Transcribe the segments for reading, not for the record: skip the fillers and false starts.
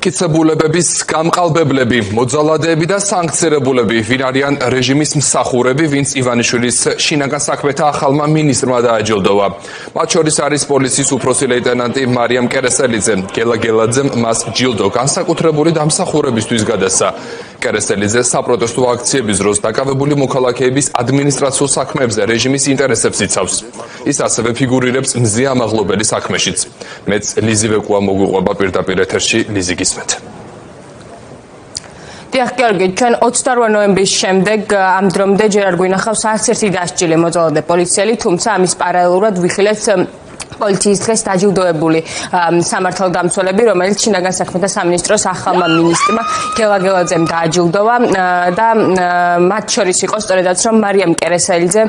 დამტკიცებულებების გამყალბებლები, მოძალადეები და სანქცირებულები, ვინ არიან რეჟიმის მსახურები, ვინც ივანიშვილის შინაგან საქმეთა ახალმა მინისტრმა დააჯილდოვა. მათ შორის არის პოლიციის უფროსი ლეიტენანტი მარიამ კერესელიძე. გელა გელაძემ მას ჯილდო განსაკუთრებული დამსახურებისთვის გადასცა. კერესელიძე საპროტესტო აქციების დროს დაკავებული მოქალაქეების ადმინისტრაციულ საქმეებზე რეჟიმის ინტერესებს იცავს. ის ასევე ფიგურირებს მზია ამაღლობელი საქმეშიც. მეც ლიზი ვეკუა მოგვიყვება პირდაპირ ეთერში, ლიზი გისმენთ. დიახ, გიორგი, ჩვენ 28 ნოემბრის შემდეგ ამ დრომდე ჯერ არ გვინახავს არც ერთი დასჯილი მოძალადე პოლიციელი, თუმცა ამის პარალელურად ვიხილეთ პოლიციის დღეს დაჯილდოებული სამართალდამცველები, რომელიც შინაგან საქმეთა სამინისტროს ახალმა მინისტრმა გელა გელაძემ დააჯილდოვა და მათ შორის იყო სწორედაც რომ მარიამ კერესელიძე,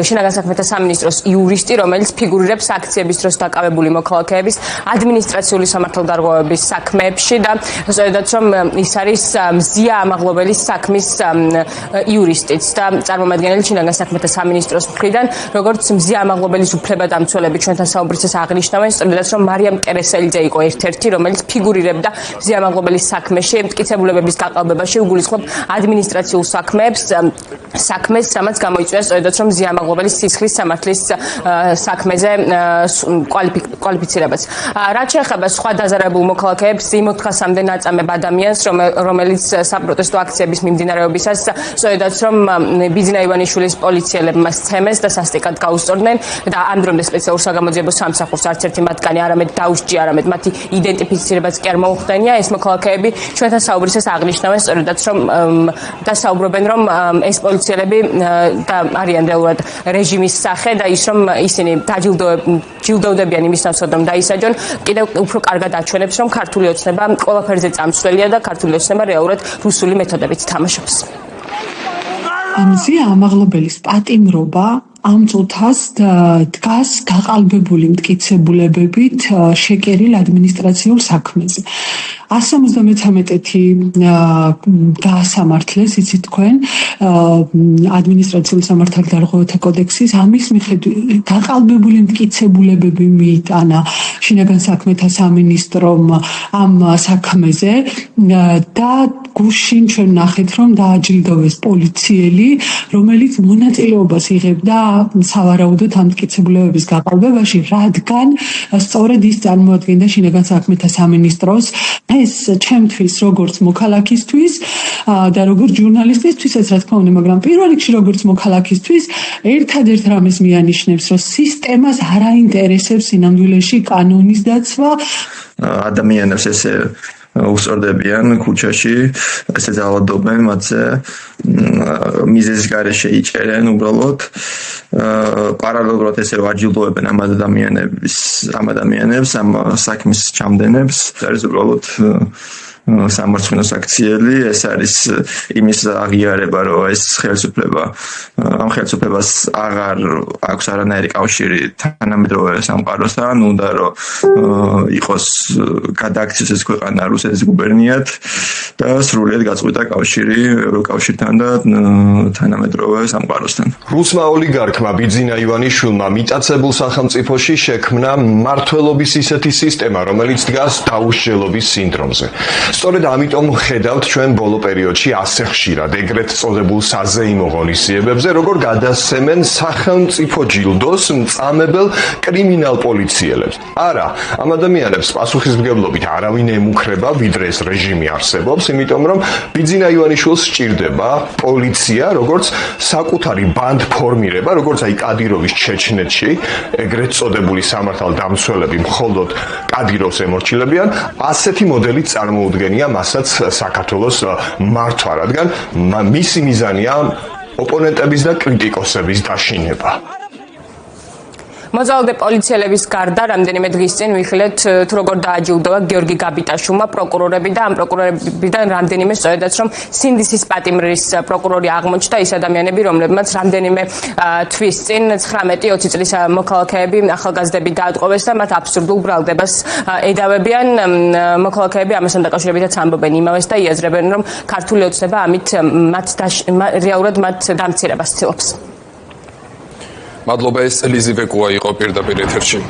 შინაგან საქმეთა სამინისტროს იურისტი, რომელიც ფიგურირებს აქციების დროს დაკავებული მოქალაქეების ადმინისტრაციული სამართალდარღვევების საქმეებში და სწორედაც რომ ის არის მზია ამაღლობელის საქმის იურისტიც და წარმომადგენელი შინაგან საქმეთა სამინისტროს მხრიდან, როგორც მზია ამაღლობელის უფლებადამცველები ჩვენთან საუბრისას აღნიშნავენ, სწორედაც რომ მარიამ კერესელიძე იყო ერთ-ერთი, რომელიც ფიგურირებდა მზია ამაღლობელის საქმეში, მტკიცებულებების გაყალბებაში, უგულისხმობ ადმინისტრაციულ საქმეს, რამაც გამოიწვია სწორედაც რომ მზია ამაღლობელის სისხლის სამართლის საქმეზე კვალიფიცირებას. რაც შეეხება სხვა დაზარებულ მოქალაქეებს, იმ 400-მდე ნაწამებ ადამიანს, რომელიც საპროტესტო აქციების მიმდინარეობისას სწორედაც რომ ბიძინა ივანიშვილის პოლიციელებმა სცემეს და სასტიკად გაუსწორდნენ და ამ დრომდე სპეციალურ საგამოძიებო სამსახურს არც ერთი მათგანი არამედ დაუსჯია, არამედ მათი იდენტიფიცირებაც კი არ მოუხდენია. ეს მოქალაქეები ჩვენთან საუბრისას აღნიშნავენ სწორედაც რომ და საუბრობენ რომ ეს პოლიციელები და არიან რეალურად რეჟიმის სახე და ის რომ ისინი დაჯილდოვდებიან იმის ნაცვლად რომ დაისაჯონ, კიდევ უფრო კარგად აჩვენებს რომ ქართული ოცნება ყველაფერზე წამსვლელია და ქართული ოცნება რეალურად რუსული მეთოდებით თამაშობს. მზია ამაღლობელის პატიმრობა ამ წუთას დგას გაყალბებული მტკიცებულებებით შეკერილ ადმინისტრაციულ საქმეზე. 173-ეთი გაასამართლეს, იცით თქვენ, ადმინისტრაციული სამართალდარღვევათა კოდექსის, ამის მიხედვით გაყალბებული მტკიცებულებები მიიტანა შინაგან საქმეთა სამინისტრომ ამ საქმეზე და გუშინ ჩვენ ნახეთ, რომ დააჯილდოვეს პოლიციელი, რომელიც მონაწილეობას იღებდა სავარაუდოდ ამ მტკიცებულებების გაყალბებაში, რადგან სწორედ ის წარმოადგენდა შინაგან საქმეთა სამინისტროს ეს ჩემთვის როგორც მოქალაქისთვის და როგორც ჟურნალისტისთვისაც რა თქმა უნდა, მაგრამ პირველ რიგში როგორც მოქალაქისთვის ერთადერთ რამეს მიანიშნებს, რომ სისტემას არ აინტერესებს სინამდვილეში კანონის დაცვა. ადამიანებს ესე უსწორდებიან ქუჩაში, ესე ძალადობენ მათზე, მიზეზის გარეშე იჭერენ უბრალოდ, პარალელურად ესე აჯილდოებენ ამ ადამიანებს, ამ საქმის ჩამდენებს. არის უბრალოდ სამართლოს აქციელი, ეს არის იმის აღიარება, რომ ეს ხელისუფლება ამ ხელისუფლებას აღარ აქვს არანაირი კავშირი თანამედროვე სამყაროსთან, უნდა რომ იყოს გადააქციოს ეს ქვეყანა რუსეთის გუბერნიად და სრულიად გაწყვიტა კავშირი ევროკავშირთან და თანამედროვე სამყაროსთან. რუსმა ოლიგარქმა ბიძინა ივანიშვილმა მიტაცებულ სახელმწიფოში შექმნა მმართველობის ისეთი სისტემა, რომელიც დგას დაუსჯელობის სინდრომზე. სწორედ ამიტომ ხედავთ ჩვენ ბოლო პერიოდში ასე ხშირად ეგრეთ წოდებულ საზეიმო ღონისძიებებზე, როგორ გადასცემენ სახელმწიფო ჯილდოს მწამებელ კრიმინალ პოლიციელებს. არა, ამ ადამიანებს პასუხისმგებლობით არავინ ემუქრება, ვიდრე ეს რეჟიმი არსებობს, იმიტომ რომ ბიძინა ივანიშვილს სჭირდება პოლიცია, როგორც საკუთარი ბანდფორმირება, როგორც აი კადიროვის ჩეჩნეთში, ეგრეთ წოდებული სამართალდამცველები მხოლოდ კადიროვს ემორჩილებიან, ასეთი მოდელი წარმოუდგენია მასაც საქართველოს მართვა, რადგან მისი მიზანია ოპონენტების და კრიტიკოსების დაშინება. მოძალადე პოლიციელების გარდა რამდენიმე დღის წინ ვიხილეთ თუ როგორ დააჯილდოვა გიორგი გაბიტაშვილმა პროკურორები და ამ პროკურორებიდან რამდენიმე სწორედაც რომ სინდისის პატიმრის პროკურორი აღმოჩნდა ის ადამიანები, რომლებმაც რამდენიმე თვის წინ 19-20 წლის მოქალაქეები ახალგაზრდები დაატყვევეს და მათ აბსურდულ ბრალდებას ედავებიან. მოქალაქეები ამასთან დაკავშირებითაც ამბობენ იმავეს და იაზრებენ, რომ ქართული ოცნება ამით რეალურად მათ დამცირებას ცდილობს. მადლობა, ეს ლიზი ვეკუა იყო პირდაპირ ეთერში.